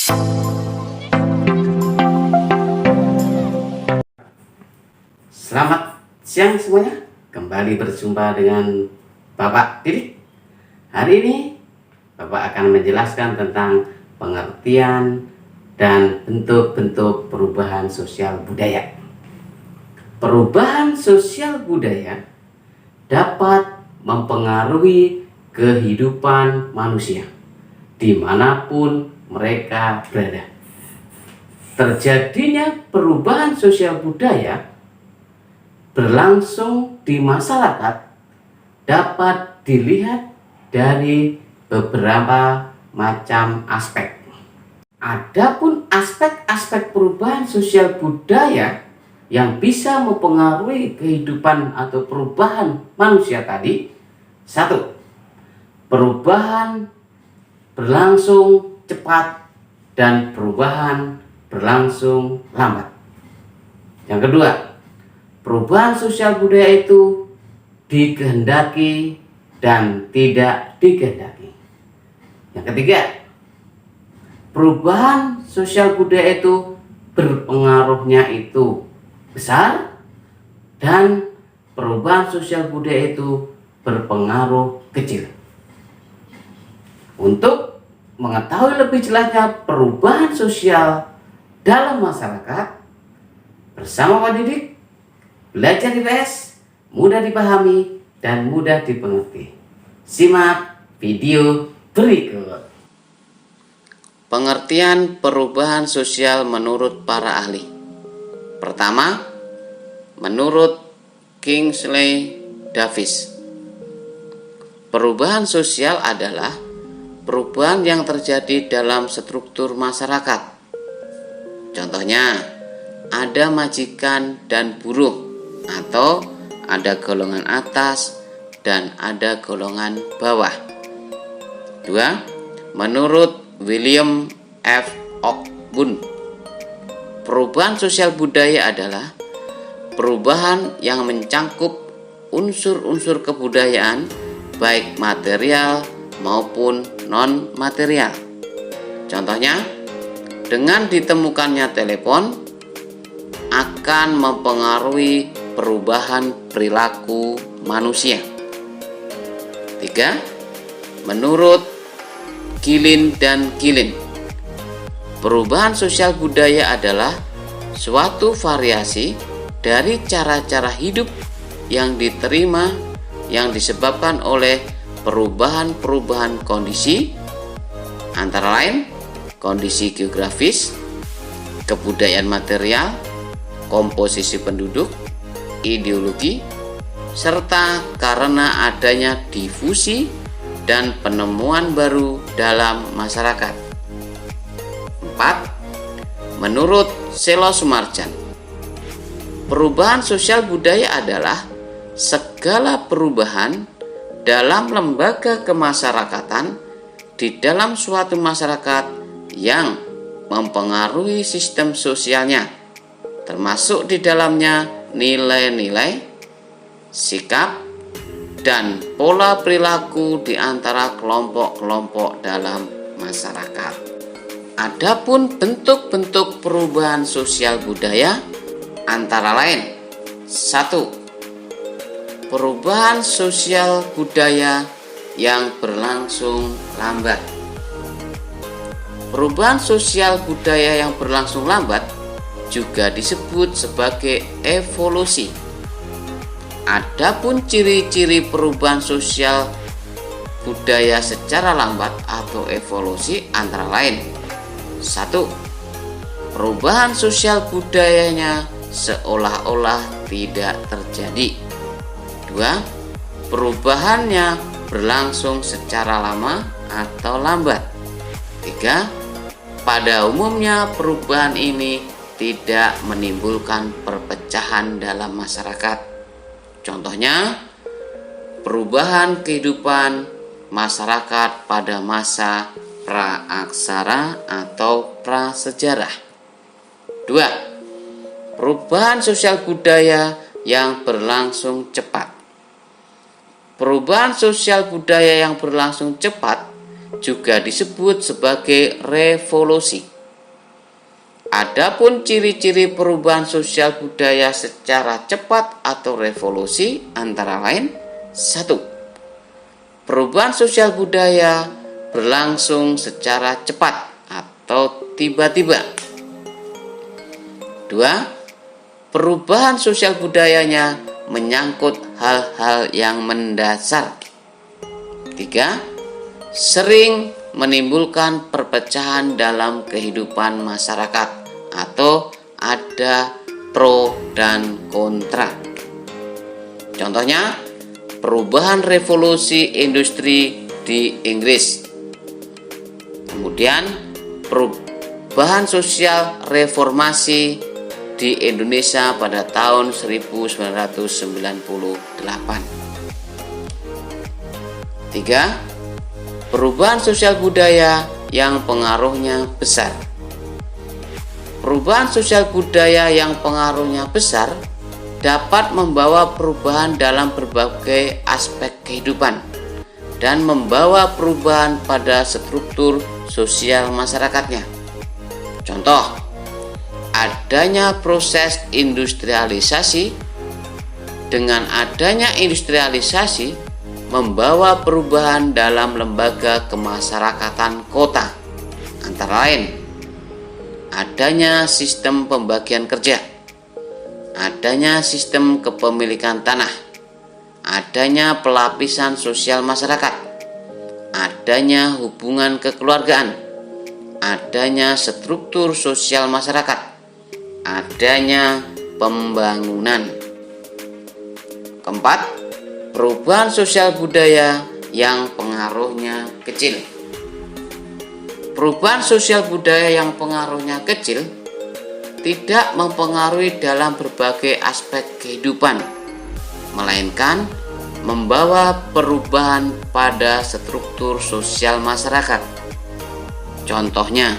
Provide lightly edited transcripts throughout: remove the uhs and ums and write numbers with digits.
Selamat siang semuanya, kembali berjumpa dengan Bapak Didik. Hari ini Bapak akan menjelaskan tentang pengertian dan bentuk-bentuk perubahan sosial budaya. Perubahan sosial budaya dapat mempengaruhi kehidupan manusia dimanapun mereka berada. Terjadinya perubahan sosial budaya berlangsung di masyarakat dapat dilihat dari beberapa macam aspek. Adapun aspek-aspek perubahan sosial budaya yang bisa mempengaruhi kehidupan atau perubahan manusia tadi. 1. Perubahan berlangsung cepat dan perubahan berlangsung lambat. Yang kedua, perubahan sosial budaya itu dikehendaki dan tidak dikehendaki. Yang ketiga, perubahan sosial budaya itu berpengaruhnya itu besar dan perubahan sosial budaya itu berpengaruh kecil. Untuk mengetahui lebih jelasnya perubahan sosial dalam masyarakat, bersama Pak Didik, belajar IPS mudah dipahami dan mudah dimengerti. Simak video berikut. Pengertian perubahan sosial menurut para ahli. Pertama, menurut Kingsley Davis, perubahan sosial adalah perubahan yang terjadi dalam struktur masyarakat. Contohnya, ada majikan dan buruh, atau ada golongan atas dan ada golongan bawah. 2. Menurut William F. Ogden, perubahan sosial budaya adalah perubahan yang mencangkup unsur-unsur kebudayaan baik material maupun non-material. Contohnya, dengan ditemukannya telepon akan mempengaruhi perubahan perilaku manusia. 3. Menurut Gilin dan Gilin, perubahan sosial budaya adalah suatu variasi dari cara-cara hidup yang diterima yang disebabkan oleh perubahan-perubahan kondisi, antara lain kondisi geografis, kebudayaan material, komposisi penduduk, ideologi, serta karena adanya difusi dan penemuan baru dalam masyarakat. 4. Menurut Selo Sumarjan, perubahan sosial budaya adalah segala perubahan dalam lembaga kemasyarakatan di dalam suatu masyarakat yang mempengaruhi sistem sosialnya, termasuk di dalamnya nilai-nilai, sikap, dan pola perilaku di antara kelompok-kelompok dalam masyarakat. Adapun bentuk-bentuk perubahan sosial budaya antara lain: 1. Perubahan sosial budaya yang berlangsung lambat. Perubahan sosial budaya yang berlangsung lambat juga disebut sebagai evolusi. Adapun ciri-ciri perubahan sosial budaya secara lambat atau evolusi antara lain: 1. Perubahan sosial budayanya seolah-olah tidak terjadi. 2. Perubahannya berlangsung secara lama atau lambat. 3. Pada umumnya perubahan ini tidak menimbulkan perpecahan dalam masyarakat. Contohnya, perubahan kehidupan masyarakat pada masa praaksara atau prasejarah. 2. Perubahan sosial budaya yang berlangsung cepat. Perubahan sosial budaya yang berlangsung cepat juga disebut sebagai revolusi. Adapun ciri-ciri perubahan sosial budaya secara cepat atau revolusi antara lain: 1. Perubahan sosial budaya berlangsung secara cepat atau tiba-tiba. 2. Perubahan sosial budayanya menyangkut hal-hal yang mendasar. 3. Sering menimbulkan perpecahan dalam kehidupan masyarakat atau ada pro dan kontra. Contohnya, perubahan revolusi industri di Inggris. Kemudian, perubahan sosial reformasi di Indonesia pada tahun 1998. 3. Perubahan sosial budaya yang pengaruhnya besar. Perubahan sosial budaya yang pengaruhnya besar dapat membawa perubahan dalam berbagai aspek kehidupan dan membawa perubahan pada struktur sosial masyarakatnya. Contoh, adanya proses industrialisasi. Dengan adanya industrialisasi membawa perubahan dalam lembaga kemasyarakatan kota, antara lain adanya sistem pembagian kerja, adanya sistem kepemilikan tanah, adanya pelapisan sosial masyarakat, adanya hubungan kekeluargaan, adanya struktur sosial masyarakat, adanya pembangunan. Keempat, perubahan sosial budaya yang pengaruhnya kecil. Perubahan sosial budaya yang pengaruhnya kecil tidak mempengaruhi dalam berbagai aspek kehidupan, melainkan membawa perubahan pada struktur sosial masyarakat. Contohnya,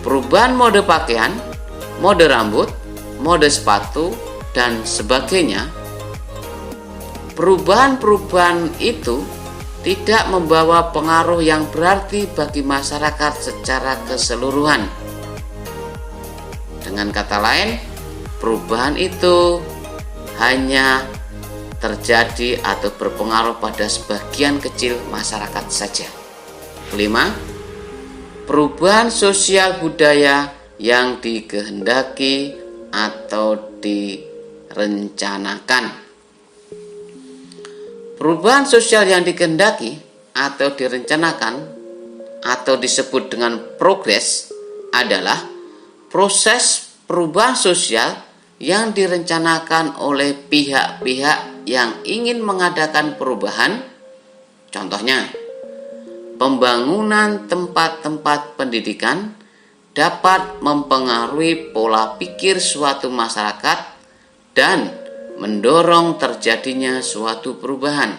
perubahan mode pakaian, mode rambut, mode sepatu, dan sebagainya. Perubahan-perubahan itu tidak membawa pengaruh yang berarti bagi masyarakat secara keseluruhan. Dengan kata lain, perubahan itu hanya terjadi atau berpengaruh pada sebagian kecil masyarakat saja. Kelima, perubahan sosial budaya yang dikehendaki atau direncanakan. Perubahan sosial yang dikehendaki atau direncanakan atau disebut dengan progres adalah proses perubahan sosial yang direncanakan oleh pihak-pihak yang ingin mengadakan perubahan. Contohnya, pembangunan tempat-tempat pendidikan dapat mempengaruhi pola pikir suatu masyarakat dan mendorong terjadinya suatu perubahan.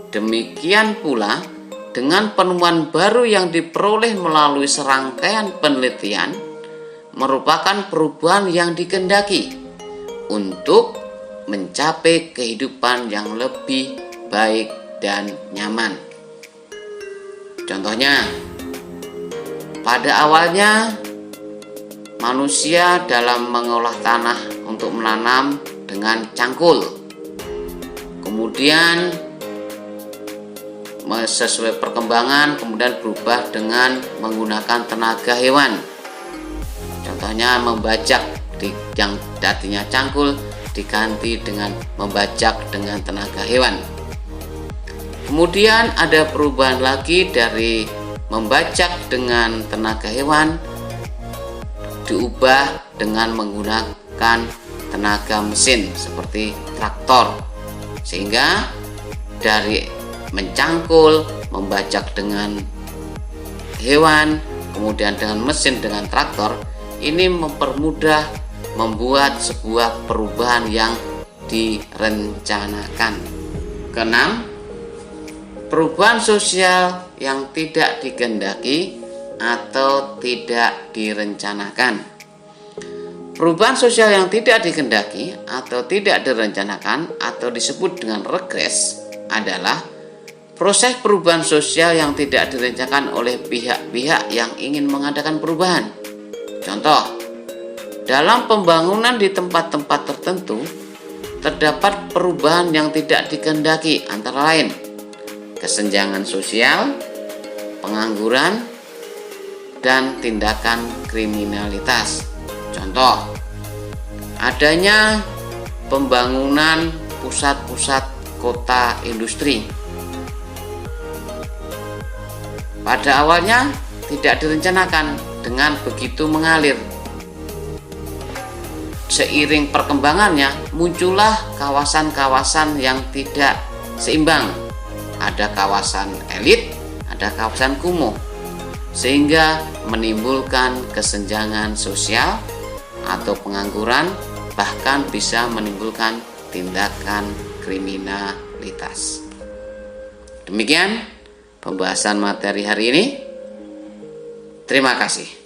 Demikian pula dengan penemuan baru yang diperoleh melalui serangkaian penelitian merupakan perubahan yang dikehendaki untuk mencapai kehidupan yang lebih baik dan nyaman. Contohnya, pada awalnya manusia dalam mengolah tanah untuk menanam dengan cangkul. Kemudian sesuai perkembangan kemudian berubah dengan menggunakan tenaga hewan. Contohnya membajak, yang tadinya cangkul diganti dengan membajak dengan tenaga hewan. Kemudian ada perubahan lagi dari membajak dengan tenaga hewan diubah dengan menggunakan tenaga mesin seperti traktor, sehingga dari mencangkul, membajak dengan hewan, kemudian dengan mesin dengan traktor, ini mempermudah membuat sebuah perubahan yang direncanakan. Keenam, perubahan sosial yang tidak dikehendaki atau tidak direncanakan. Perubahan sosial yang tidak dikehendaki atau tidak direncanakan atau disebut dengan regres adalah proses perubahan sosial yang tidak direncanakan oleh pihak-pihak yang ingin mengadakan perubahan. Contoh, dalam pembangunan di tempat-tempat tertentu, terdapat perubahan yang tidak dikehendaki, antara lain kesenjangan sosial, pengangguran, dan tindakan kriminalitas. Contoh, adanya pembangunan pusat-pusat kota industri. Pada awalnya tidak direncanakan, dengan begitu mengalir. Seiring perkembangannya, muncullah kawasan-kawasan yang tidak seimbang. Ada kawasan elit, ada kawasan kumuh, sehingga menimbulkan kesenjangan sosial atau pengangguran, bahkan bisa menimbulkan tindakan kriminalitas. Demikian pembahasan materi hari ini. Terima kasih.